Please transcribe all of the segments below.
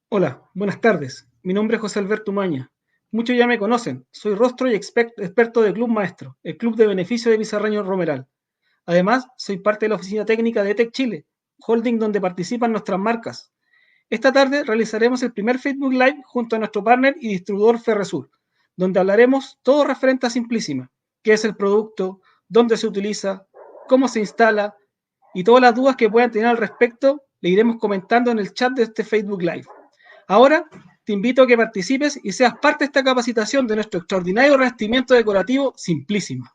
Hola, buenas tardes. Mi nombre es José Alberto Umaña. Muchos ya me conocen. Soy rostro y experto de Club Maestro, el club de beneficio de Bizarreño Romeral. Además, soy parte de la oficina técnica de Tech Chile, holding donde participan nuestras marcas. Esta tarde realizaremos el primer Facebook Live junto a nuestro partner y distribuidor Ferresur, donde hablaremos todo referente a Simplísima, qué es el producto, dónde se utiliza, cómo se instala y todas las dudas que puedan tener al respecto le iremos comentando en el chat de este Facebook Live. Ahora te invito a que participes y seas parte de esta capacitación de nuestro extraordinario revestimiento decorativo Simplísima.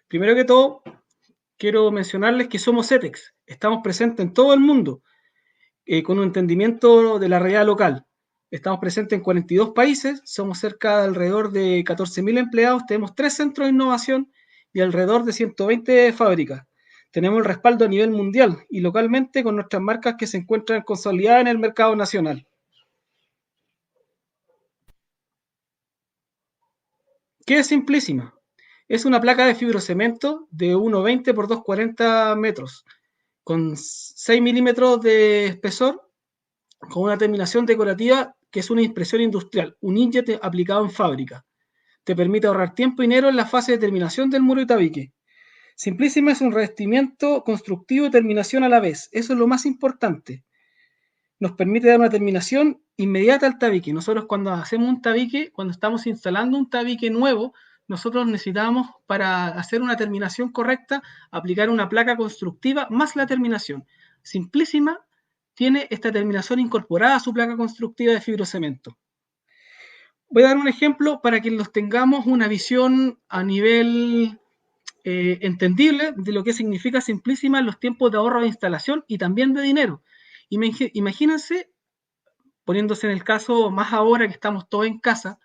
Primero que todo, quiero mencionarles que somos CETEX. Estamos presentes en todo el mundo con un entendimiento de la realidad local. Estamos presentes en 42 países, somos cerca de alrededor de 14.000 empleados, tenemos 3 centros de innovación y alrededor de 120 fábricas. Tenemos el respaldo a nivel mundial y localmente con nuestras marcas que se encuentran consolidadas en el mercado nacional. ¿Qué es Simplísima? Es una placa de fibrocemento de 1,20 por 2,40 metros, con 6 milímetros de espesor, con una terminación decorativa que es una impresión industrial, un inkjet aplicado en fábrica. Te permite ahorrar tiempo y dinero en la fase de terminación del muro y tabique. Simplísima es un revestimiento constructivo y terminación a la vez. Eso es lo más importante. Nos permite dar una terminación inmediata al tabique. Nosotros cuando hacemos un tabique, cuando estamos instalando un tabique nuevo, nosotros necesitamos para hacer una terminación correcta, aplicar una placa constructiva más la terminación. Simplísima tiene esta terminación incorporada a su placa constructiva de fibrocemento. Voy a dar un ejemplo para que los tengamos una visión a nivel entendible de lo que significa Simplísima en los tiempos de ahorro de instalación y también de dinero. Imagínense, poniéndose en el caso más ahora que estamos todos en casa,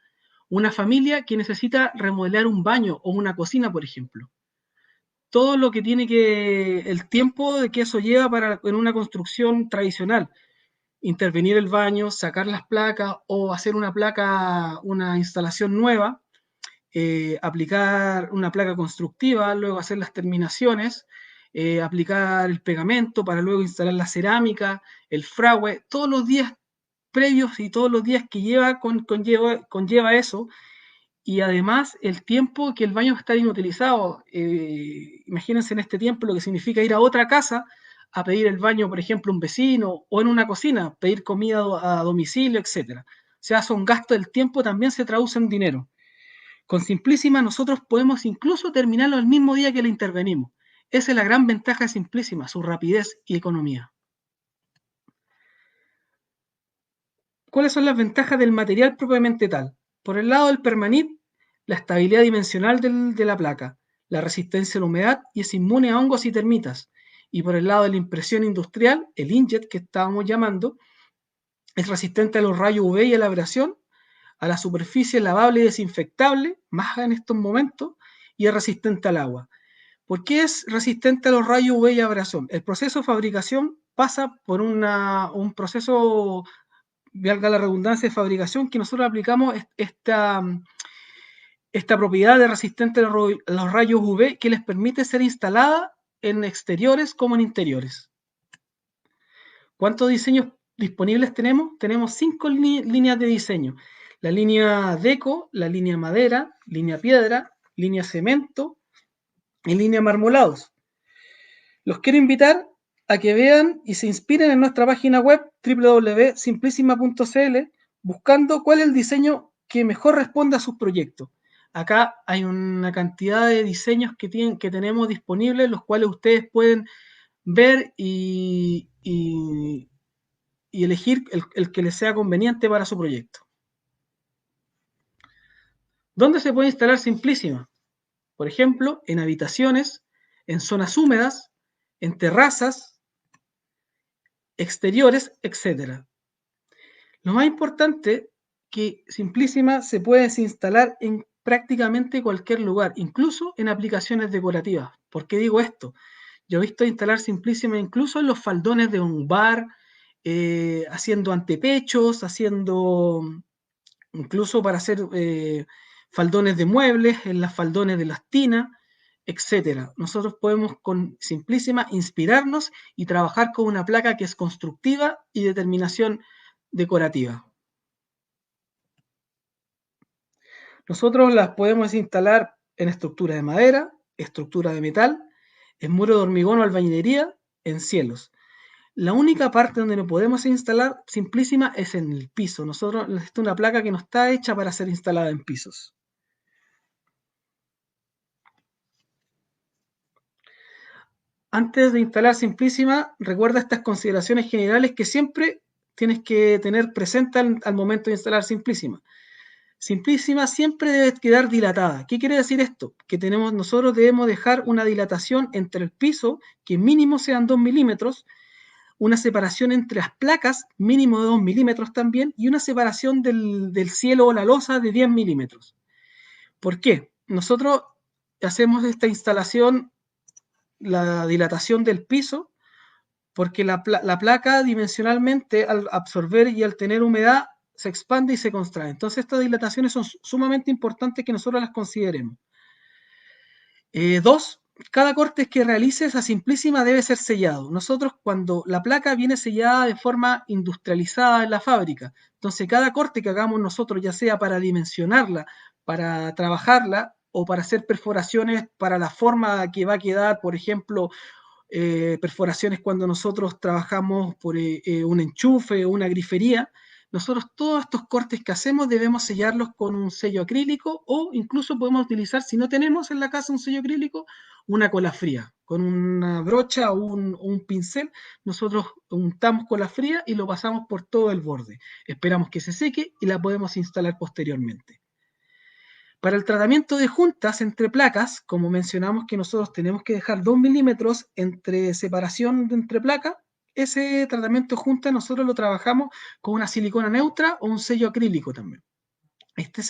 una familia que necesita remodelar un baño o una cocina, por ejemplo. Todo lo que tiene que, el tiempo de que eso lleva para, en una construcción tradicional, intervenir el baño, sacar las placas o hacer una placa, una instalación nueva, aplicar una placa constructiva, luego hacer las terminaciones, aplicar el pegamento para luego instalar la cerámica, el fragüe, todos los días previos y todos los días que conlleva eso, y además el tiempo que el baño está inutilizado. Imagínense en este tiempo lo que significa ir a otra casa a pedir el baño, por ejemplo, a un vecino o en una cocina, pedir comida a domicilio, etcétera. O sea, son gastos del tiempo, también se traduce en dinero. Con Simplísima nosotros podemos incluso terminarlo el mismo día que le intervenimos. Esa es la gran ventaja de Simplísima, su rapidez y economía. ¿Cuáles son las ventajas del material propiamente tal? Por el lado del permanit, la estabilidad dimensional de la placa, la resistencia a la humedad y es inmune a hongos y termitas. Y por el lado de la impresión industrial, el inkjet que estábamos llamando, es resistente a los rayos UV y a la abrasión, a la superficie lavable y desinfectable, más en estos momentos, y es resistente al agua. ¿Por qué es resistente a los rayos UV y abrasión? El proceso de fabricación pasa por un proceso, valga la redundancia, de fabricación que nosotros aplicamos esta propiedad de resistente a los rayos UV que les permite ser instalada en exteriores como en interiores. ¿Cuántos diseños disponibles tenemos? Tenemos 5 líneas de diseño. La línea deco, la línea madera, línea piedra, línea cemento y línea marmolados. Los quiero invitar a que vean y se inspiren en nuestra página web www.simplísima.cl buscando cuál es el diseño que mejor responde a sus proyectos. Acá hay una cantidad de diseños que tenemos disponibles, los cuales ustedes pueden ver y elegir el que les sea conveniente para su proyecto. ¿Dónde se puede instalar Simplísima? Por ejemplo, en habitaciones, en zonas húmedas, en terrazas, exteriores, etcétera. Lo más importante que Simplísima se puede instalar en prácticamente cualquier lugar, incluso en aplicaciones decorativas. ¿Por qué digo esto? Yo he visto instalar Simplísima incluso en los faldones de un bar, haciendo antepechos, haciendo incluso para hacer faldones de muebles, en las faldones de las tinas. etcétera. Nosotros podemos con Simplísima inspirarnos y trabajar con una placa que es constructiva y de terminación decorativa. Nosotros las podemos instalar en estructura de madera, estructura de metal, en muro de hormigón o albañilería, en cielos. La única parte donde no podemos instalar Simplísima es en el piso. Esta es una placa que no está hecha para ser instalada en pisos. Antes de instalar Simplísima, recuerda estas consideraciones generales que siempre tienes que tener presente al momento de instalar Simplísima. Simplísima siempre debe quedar dilatada. ¿Qué quiere decir esto? Que nosotros debemos dejar una dilatación entre el piso, que mínimo sean 2 milímetros, una separación entre las placas, mínimo de 2 milímetros también, y una separación del cielo o la losa de 10 milímetros. ¿Por qué? Nosotros hacemos esta instalación, la dilatación del piso, porque la placa dimensionalmente al absorber y al tener humedad se expande y se contrae. Entonces estas dilataciones son sumamente importantes que nosotros las consideremos. Dos, cada corte que realices a Simplísima debe ser sellado. Nosotros cuando la placa viene sellada de forma industrializada en la fábrica, entonces cada corte que hagamos nosotros, ya sea para dimensionarla, para trabajarla o para hacer perforaciones para la forma que va a quedar, por ejemplo, perforaciones cuando nosotros trabajamos por un enchufe o una grifería, nosotros todos estos cortes que hacemos debemos sellarlos con un sello acrílico o incluso podemos utilizar, si no tenemos en la casa un sello acrílico, una cola fría. Con una brocha o un pincel, nosotros untamos cola fría y lo pasamos por todo el borde. Esperamos que se seque y la podemos instalar posteriormente. Para el tratamiento de juntas entre placas, como mencionamos que nosotros tenemos que dejar 2 milímetros entre separación entre placas, ese tratamiento de junta nosotros lo trabajamos con una silicona neutra o un sello acrílico también. Este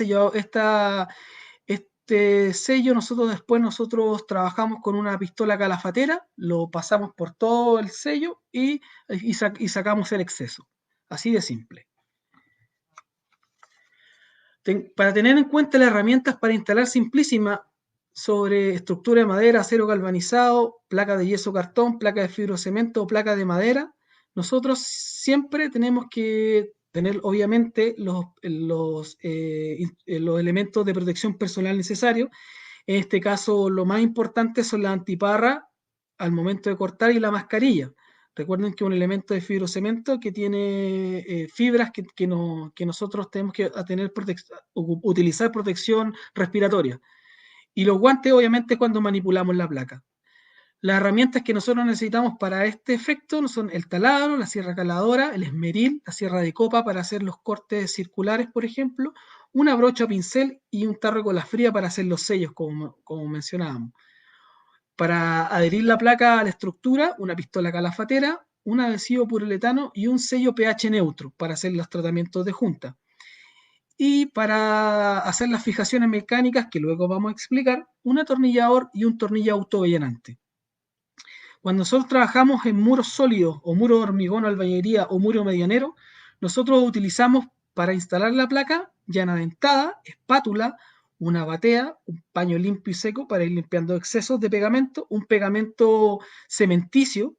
sello nosotros trabajamos con una pistola calafatera, lo pasamos por todo el sello y sacamos el exceso. Así de simple. Para tener en cuenta las herramientas para instalar Simplísima sobre estructura de madera, acero galvanizado, placa de yeso cartón, placa de fibrocemento o placa de madera, nosotros siempre tenemos que tener obviamente los elementos de protección personal necesarios. En este caso, lo más importante son la antiparra al momento de cortar y la mascarilla. Recuerden que es un elemento de fibrocemento que tiene fibras que nosotros tenemos que utilizar protección respiratoria. Y los guantes, obviamente, cuando manipulamos la placa. Las herramientas que nosotros necesitamos para este efecto son el taladro, la sierra caladora, el esmeril, la sierra de copa para hacer los cortes circulares, por ejemplo, una brocha pincel y un tarro con la fría para hacer los sellos, como mencionábamos. Para adherir la placa a la estructura, una pistola calafatera, un adhesivo poliuretano y un sello pH neutro para hacer los tratamientos de junta. Y para hacer las fijaciones mecánicas, que luego vamos a explicar, un atornillador y un tornillo autovellanante. Cuando nosotros trabajamos en muros sólidos o muro de hormigón o albañilería o muro medianero, nosotros utilizamos para instalar la placa llana dentada, espátula, una batea, un paño limpio y seco para ir limpiando excesos de pegamento, un pegamento cementicio,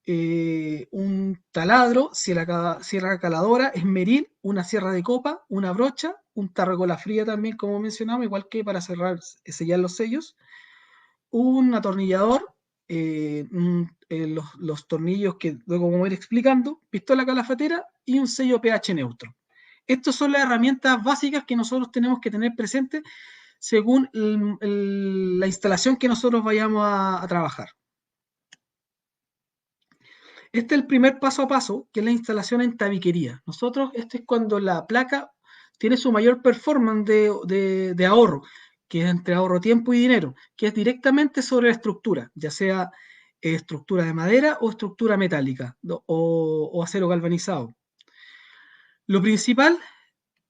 un taladro, sierra caladora, esmeril, una sierra de copa, una brocha, un tarro con la fría también, como mencionamos, igual que para sellar los sellos, un atornillador, los tornillos que luego vamos a ir explicando, pistola calafatera y un sello pH neutro. Estas son las herramientas básicas que nosotros tenemos que tener presentes según la instalación que nosotros vayamos a trabajar. Este es el primer paso a paso, que es la instalación en tabiquería. Este es cuando la placa tiene su mayor performance de ahorro, que es entre ahorro tiempo y dinero, que es directamente sobre la estructura, ya sea estructura de madera o estructura metálica o acero galvanizado. Lo principal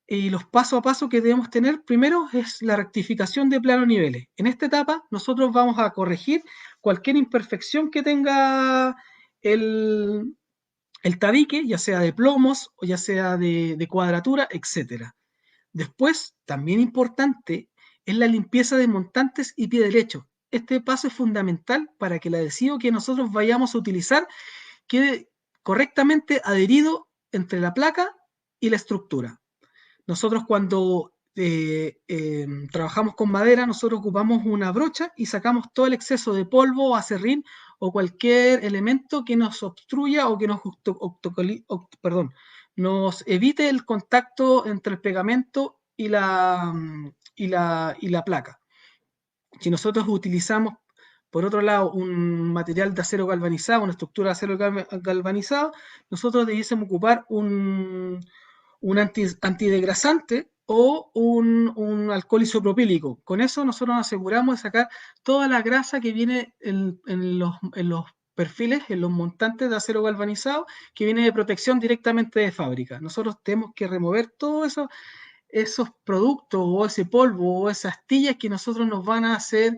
y los paso a paso que debemos tener primero es la rectificación de plano niveles. En esta etapa nosotros vamos a corregir cualquier imperfección que tenga el tabique, ya sea de plomos o ya sea de cuadratura, etc. Después, también importante, es la limpieza de montantes y pie derecho. este paso es fundamental para que el adhesivo que nosotros vayamos a utilizar quede correctamente adherido entre la placa y la estructura. Nosotros cuando trabajamos con madera, nosotros ocupamos una brocha y sacamos todo el exceso de polvo, acerrín o cualquier elemento que nos obstruya o que nos evite el contacto entre el pegamento y la placa. Si nosotros utilizamos, por otro lado, un material de acero galvanizado, una estructura de acero galvanizado, nosotros debiésemos ocupar un antidegrasante o un alcohol isopropílico. Con eso nosotros nos aseguramos de sacar toda la grasa que viene en los perfiles, en los montantes de acero galvanizado, que viene de protección directamente de fábrica. Nosotros tenemos que remover todo eso, esos productos o ese polvo o esas astillas que nosotros nos van a hacer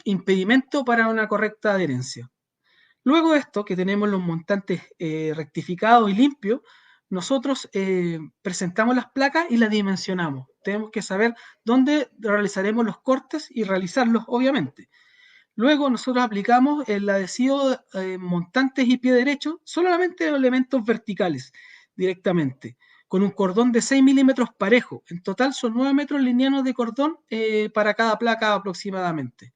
impedimento para una correcta adherencia. Luego de esto, que tenemos los montantes rectificados y limpios, nosotros presentamos las placas y las dimensionamos. Tenemos que saber dónde realizaremos los cortes y realizarlos, obviamente. Luego nosotros aplicamos el adhesivo montantes y pie derecho solamente en elementos verticales directamente, con un cordón de 6 milímetros parejo. En total son 9 metros lineanos de cordón para cada placa aproximadamente.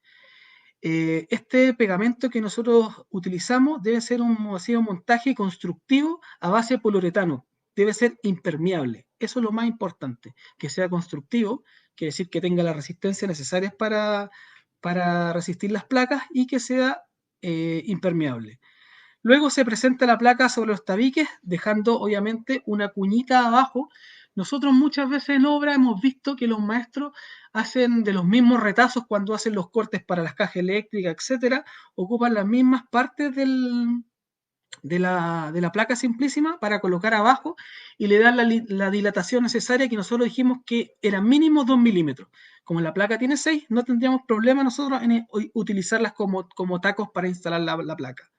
Este pegamento que nosotros utilizamos debe ser un montaje constructivo a base de poliuretano. Debe ser impermeable. Eso es lo más importante, que sea constructivo, quiere decir que tenga la resistencia necesaria para resistir las placas y que sea impermeable. Luego se presenta la placa sobre los tabiques, dejando obviamente una cuñita abajo. Nosotros muchas veces en obra hemos visto que los maestros hacen de los mismos retazos cuando hacen los cortes para las cajas eléctricas, etcétera, ocupan las mismas partes de la placa simplísima para colocar abajo y le dan la dilatación necesaria que nosotros dijimos que era mínimo 2 milímetros. Como la placa tiene 6, no tendríamos problema nosotros en utilizarlas como tacos para instalar la placa.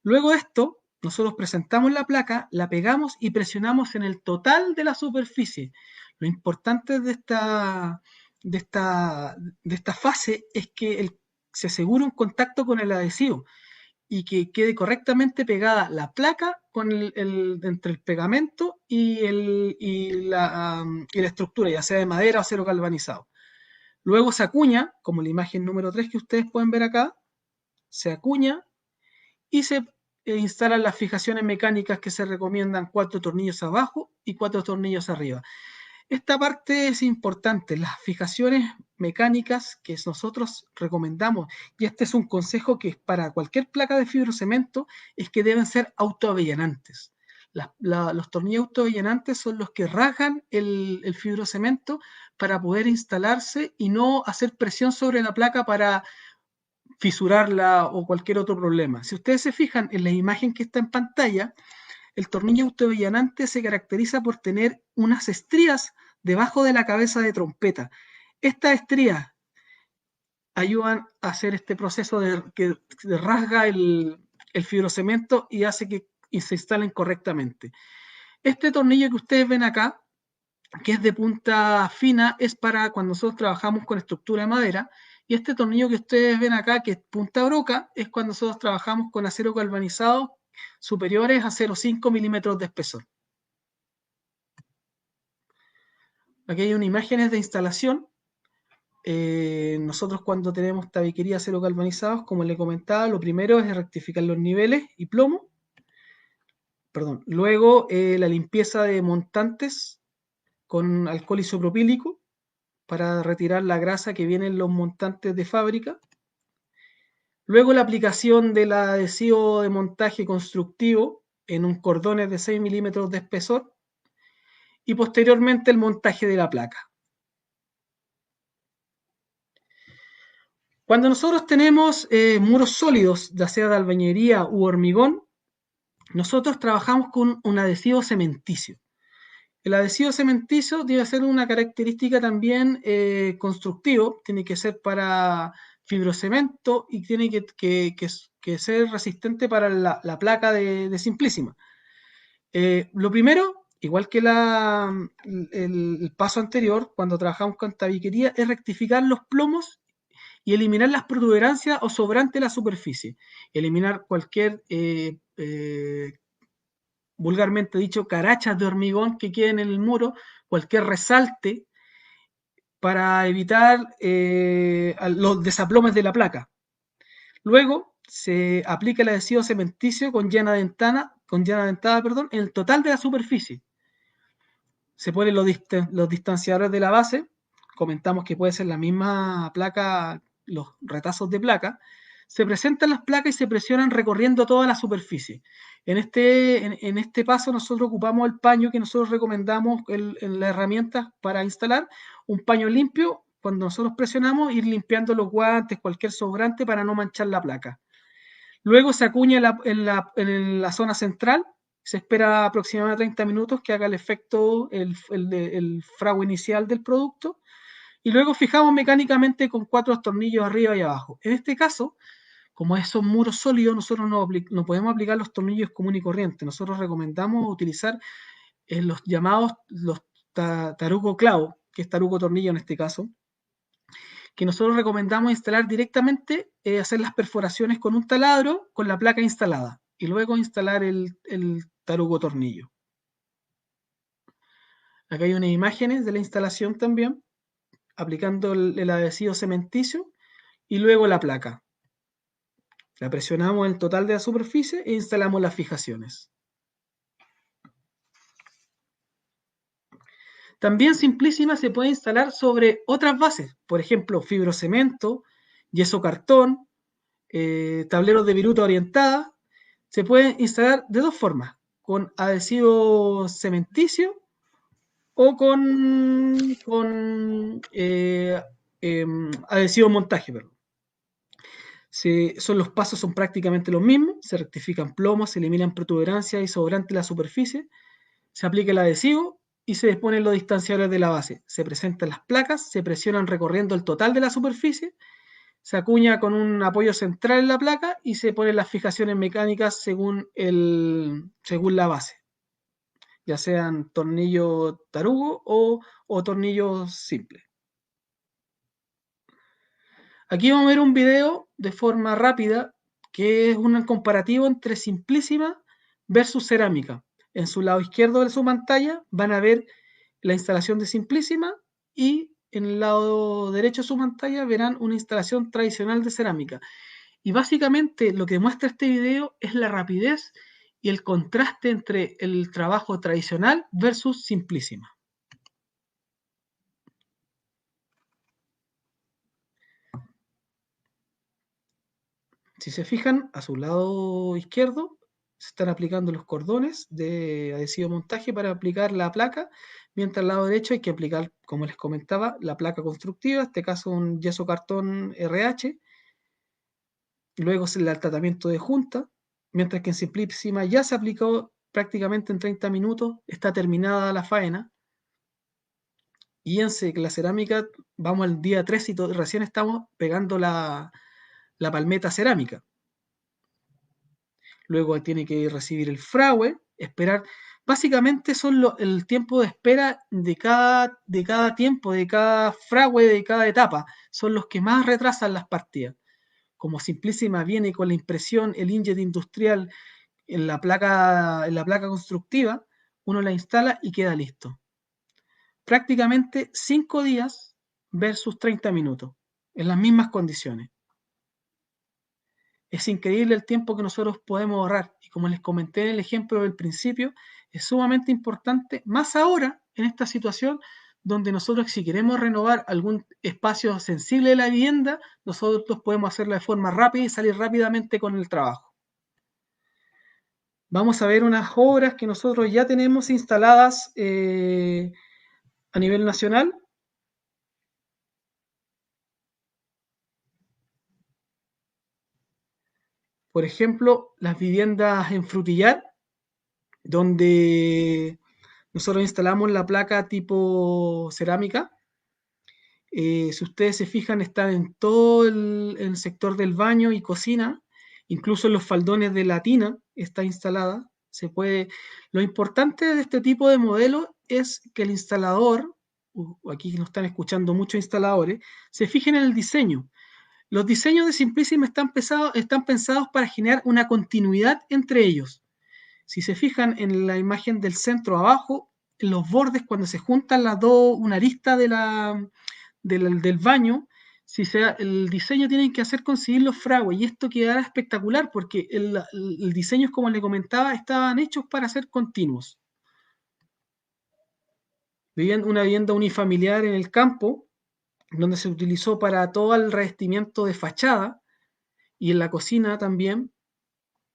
Luego de esto, nosotros presentamos la placa, la pegamos y presionamos en el total de la superficie. Lo importante de esta fase es que se asegure un contacto con el adhesivo y que quede correctamente pegada la placa entre el pegamento y la estructura, ya sea de madera o acero galvanizado. Luego se acuña, como la imagen número 3 que ustedes pueden ver acá, se acuña y se instalan las fijaciones mecánicas que se recomiendan 4 tornillos abajo y 4 tornillos arriba. Esta parte es importante, las fijaciones mecánicas que nosotros recomendamos, y este es un consejo que es para cualquier placa de fibrocemento, es que deben ser autoavellanantes. Los tornillos autoavellanantes son los que rasgan el fibrocemento para poder instalarse y no hacer presión sobre la placa para fisurarla o cualquier otro problema. Si ustedes se fijan en la imagen que está en pantalla, el tornillo autoavellanante se caracteriza por tener unas estrías debajo de la cabeza de trompeta. Estas estrías ayudan a hacer este proceso que rasga el fibrocemento y hace que se instalen correctamente. Este tornillo que ustedes ven acá, que es de punta fina, es para cuando nosotros trabajamos con estructura de madera, y este tornillo que ustedes ven acá, que es punta broca, es cuando nosotros trabajamos con acero galvanizado superiores a 0,5 milímetros de espesor. Aquí hay unas imágenes de instalación. Nosotros cuando tenemos tabiquería acero galvanizados, como les comentaba, lo primero es rectificar los niveles y plomo. Perdón. Luego la limpieza de montantes con alcohol isopropílico para retirar la grasa que viene en los montantes de fábrica. Luego la aplicación del adhesivo de montaje constructivo en un cordones de 6 milímetros de espesor y posteriormente el montaje de la placa. Cuando nosotros tenemos muros sólidos, ya sea de albañilería u hormigón, nosotros trabajamos con un adhesivo cementicio. El adhesivo cementicio debe ser una característica también constructivo, tiene que ser para fibrocemento y tiene que ser resistente para la placa de Simplísima. Lo primero, igual que el paso anterior, cuando trabajamos con tabiquería, es rectificar los plomos y eliminar las protuberancias o sobrantes de la superficie. Eliminar cualquier, vulgarmente dicho, carachas de hormigón que queden en el muro, cualquier resalte, para evitar los desaplomes de la placa. Luego se aplica el adhesivo cementicio con llana dentada, en el total de la superficie. Se ponen los distanciadores de la base, comentamos que puede ser la misma placa, los retazos de placa. Se presentan las placas y se presionan recorriendo toda la superficie. En este paso nosotros ocupamos el paño que nosotros recomendamos en las herramientas para instalar, un paño limpio. Cuando nosotros presionamos, ir limpiando los guantes, cualquier sobrante para no manchar la placa. Luego se acuña en la zona central, se espera aproximadamente 30 minutos que haga el efecto, el fragua inicial del producto, y luego fijamos mecánicamente con 4 tornillos arriba y abajo. En este caso, como son muros sólidos, nosotros no podemos aplicar los tornillos comunes y corrientes. Nosotros recomendamos utilizar los llamados tarugo clavo, que es tarugo tornillo en este caso, que nosotros recomendamos instalar directamente, hacer las perforaciones con un taladro con la placa instalada y luego instalar el tarugo tornillo. Acá hay unas imágenes de la instalación también, aplicando el adhesivo cementicio y luego la placa. La presionamos en el total de la superficie e instalamos las fijaciones. También Simplísima se puede instalar sobre otras bases, por ejemplo, fibrocemento, yeso cartón, tableros de viruta orientada. Se puede instalar de dos formas, con adhesivo cementicio o con adhesivo montaje. Perdón. Los pasos son prácticamente los mismos, se rectifican plomos, se eliminan protuberancias y sobrantes de la superficie, se aplica el adhesivo y se disponen los distanciadores de la base. Se presentan las placas, se presionan recorriendo el total de la superficie, se acuña con un apoyo central en la placa y se ponen las fijaciones mecánicas según la base, ya sean tornillos tarugo o tornillos simples. Aquí vamos a ver un video de forma rápida que es un comparativo entre Simplísima versus Cerámica. En su lado izquierdo de su pantalla van a ver la instalación de Simplísima y en el lado derecho de su pantalla verán una instalación tradicional de cerámica. Y básicamente lo que muestra este video es la rapidez y el contraste entre el trabajo tradicional versus Simplísima. Si se fijan, a su lado izquierdo se están aplicando los cordones de adhesivo montaje para aplicar la placa, mientras al lado derecho hay que aplicar, como les comentaba, la placa constructiva, en este caso un yeso cartón RH, luego el tratamiento de junta, mientras que en Simplísima ya se aplicó prácticamente en 30 minutos, está terminada la faena, y en la cerámica vamos al día 3 y recién estamos pegando la palmeta cerámica. Luego tiene que recibir el fragüe, esperar. Básicamente son el tiempo de espera de cada tiempo, de cada fragüe, de cada etapa. Son los que más retrasan las partidas. Como Simplísima viene con la impresión, el inkjet industrial en la placa constructiva, uno la instala y queda listo. Prácticamente 5 días versus 30 minutos, en las mismas condiciones. Es increíble el tiempo que nosotros podemos ahorrar. Y como les comenté en el ejemplo del principio, es sumamente importante, más ahora en esta situación, donde nosotros si queremos renovar algún espacio sensible de la vivienda, nosotros podemos hacerlo de forma rápida y salir rápidamente con el trabajo. Vamos a ver unas obras que nosotros ya tenemos instaladas a nivel nacional. Por ejemplo, las viviendas en Frutillar, donde nosotros instalamos la placa tipo cerámica. Si ustedes se fijan, están en todo el sector del baño y cocina, incluso en los faldones de la tina está instalada. Lo importante de este tipo de modelo es que el instalador, aquí nos están escuchando muchos instaladores, se fijen en el diseño. Los diseños de Simplísima están pensados para generar una continuidad entre ellos. Si se fijan en la imagen del centro abajo, en los bordes, cuando se juntan las dos, una arista del baño, el diseño tiene que hacer coincidir los fragues y esto quedará espectacular porque el diseño, como le comentaba, estaban hechos para ser continuos. Una vivienda unifamiliar en el campo, donde se utilizó para todo el revestimiento de fachada y en la cocina también.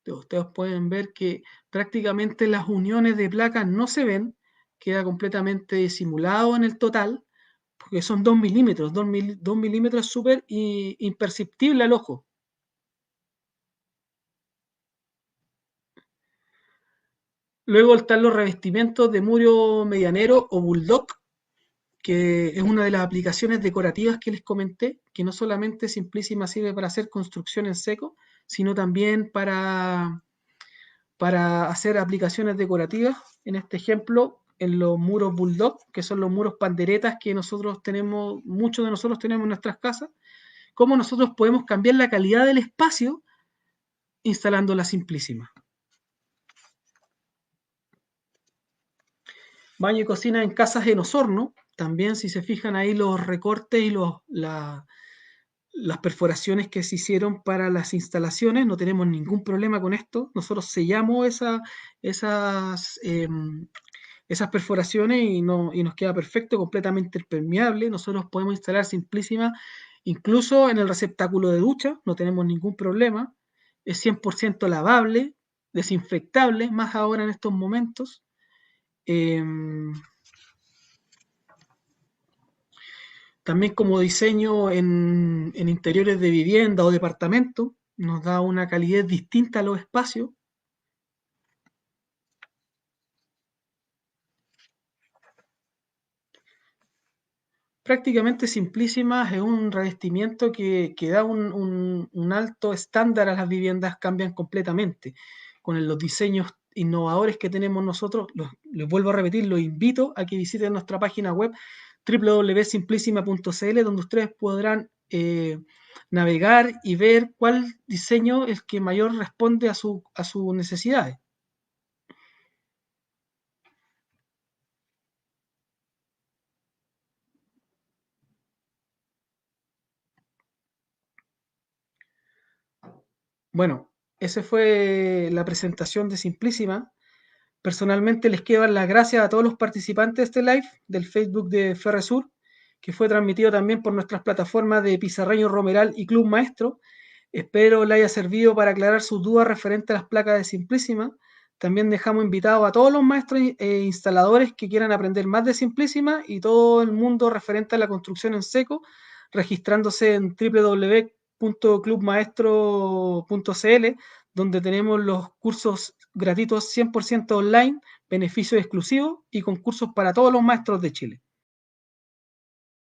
Ustedes pueden ver que prácticamente las uniones de placas no se ven, queda completamente disimulado en el total, porque son 2 milímetros, 2 milímetros súper imperceptible al ojo. Luego están los revestimientos de muro medianero o bulldog, que es una de las aplicaciones decorativas que les comenté, que no solamente Simplísima sirve para hacer construcción en seco, sino también para hacer aplicaciones decorativas. En este ejemplo, en los muros bulldog, que son los muros panderetas que nosotros tenemos, muchos de nosotros tenemos en nuestras casas, cómo nosotros podemos cambiar la calidad del espacio instalando la Simplísima. Baño y cocina en casas en Osorno, también si se fijan ahí los recortes y las perforaciones que se hicieron para las instalaciones, no tenemos ningún problema con esto. Nosotros sellamos esas perforaciones y nos queda perfecto, completamente impermeable. Nosotros podemos instalar Simplísima incluso en el receptáculo de ducha, no tenemos ningún problema. Es 100% lavable, desinfectable, más ahora en estos momentos. También como diseño en interiores de vivienda o departamento, nos da una calidez distinta a los espacios. Prácticamente Simplísima es un revestimiento que da un alto estándar a las viviendas, cambian completamente. Con los diseños innovadores que tenemos nosotros, les vuelvo a repetir, los invito a que visiten nuestra página web www.simplísima.cl, donde ustedes podrán navegar y ver cuál diseño es el que mayor responde a sus necesidades. Bueno, esa fue la presentación de Simplísima. Personalmente les quiero dar las gracias a todos los participantes de este live del Facebook de Ferresur, que fue transmitido también por nuestras plataformas de Pizarreño Romeral y Club Maestro. Espero le haya servido para aclarar sus dudas referentes a las placas de Simplísima. También dejamos invitados a todos los maestros e instaladores que quieran aprender más de Simplísima y todo el mundo referente a la construcción en seco, registrándose en www.clubmaestro.cl, donde tenemos los cursos gratuitos 100% online, beneficios exclusivos y concursos para todos los maestros de Chile.